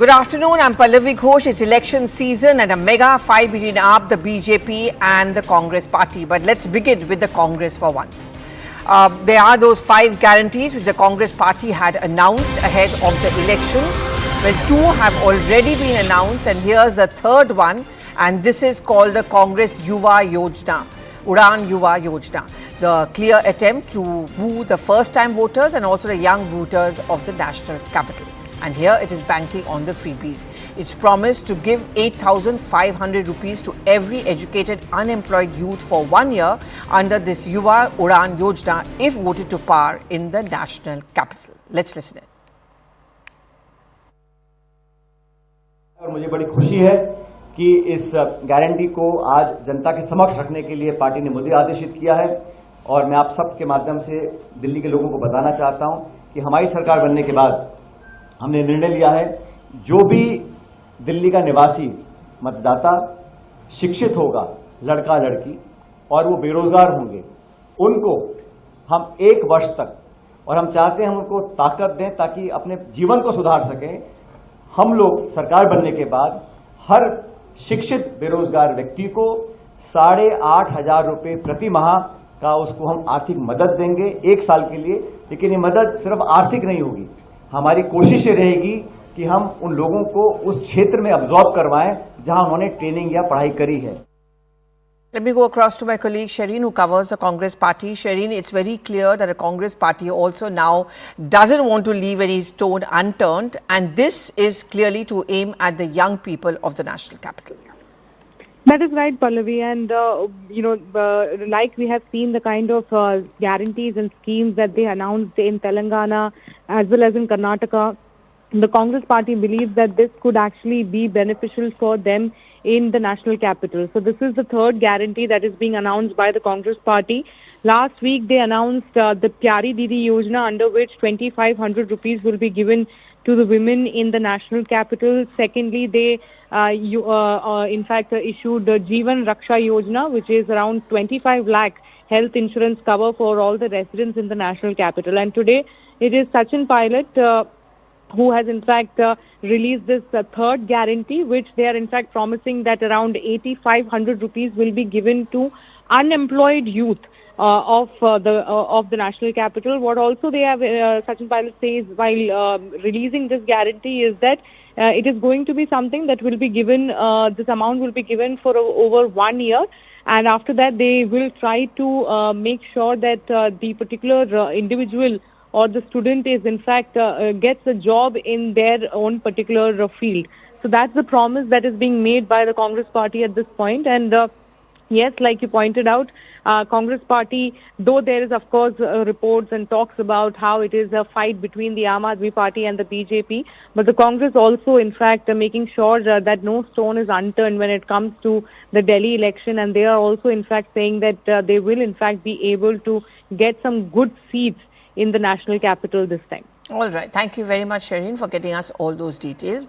Good afternoon, I'm Pallavi Ghosh. It's election season and a mega fight between AAP, the BJP and the Congress party. But let's begin with the Congress for once. There are those 5 guarantees which the Congress party had announced ahead of the elections. Well, 2 have already been announced and here's the third one, and this is called the Congress Yuva Yojana. Udaan Yuva Yojana, the clear attempt to woo the first-time voters and also the young voters of the national capital. And here it is banking on the freebies. It's promised to give 8,500 rupees to every educated unemployed youth for 1 year under this Yuva Udaan Yojana if voted to power in the national capital. Let's listen in. और मुझे बड़ी खुशी है कि इस guarantee को आज जनता के समक्ष रखने के लिए पार्टी ने मुझे आदेशित किया है और मैं आप सब के माध्यम से दिल्ली के लोगों को बताना चाहता हूं कि हमारी सरकार बनने के बाद हमने निर्णय लिया है जो भी दिल्ली का निवासी मतदाता शिक्षित होगा, लड़का लड़की, और वो बेरोजगार होंगे, उनको हम 1 वर्ष तक, और हम चाहते हैं हम उनको ताकत दें ताकि अपने जीवन को सुधार सकें। हम लोग सरकार बनने के बाद हर शिक्षित बेरोजगार व्यक्ति को 8,500 रुपये प्रति माह का उसको हम आर्थिक मदद देंगे 1 साल के लिए। लेकिन ये मदद सिर्फ आर्थिक नहीं होगी, हमारी कोशिश ये रहेगी कि हम उन लोगों को उस क्षेत्र में अब्जॉर्ब करवाएं जहां उन्होंने ट्रेनिंग या पढ़ाई करी है। Let me go across to my colleague Shireen, who covers the Congress party. Shireen, it's very clear that the Congress party also now doesn't want to leave any stone unturned, and this is clearly to aim at the young people of the national capital. That is right, Pallavi, and like we have seen the kind of guarantees and schemes that they announced in Telangana as well as in Karnataka, the Congress party believes that this could actually be beneficial for them in the national capital. So this is the third guarantee that is being announced by the Congress party. Last week they announced the Pyari Didi Yojana, under which 2,500 rupees will be given to the women in the national capital. Secondly, they in fact issued the Jeevan Raksha Yojana, which is around 25 lakh health insurance cover for all the residents in the national capital. And today it is Sachin Pilot who has in fact released this third guarantee, which they are in fact promising that around 8,500 rupees will be given to unemployed youth of the national capital. What also they have, Sachin Pilot says while releasing this guarantee, is that it is going to be something that will be given, this amount will be given for over 1 year, and after that they will try to make sure that the particular individual or the student is in fact gets a job in their own particular field. So that's the promise that is being made by the Congress party at this point. And yes, like you pointed out, Congress party, though there is of course reports and talks about how it is a fight between the Aam Aadmi party and the BJP, but the Congress also in fact making sure that no stone is unturned when it comes to the Delhi election, and they are also in fact saying that they will in fact be able to get some good seats in the national capital this time. All right. Thank you very much, Shireen, for getting us all those details.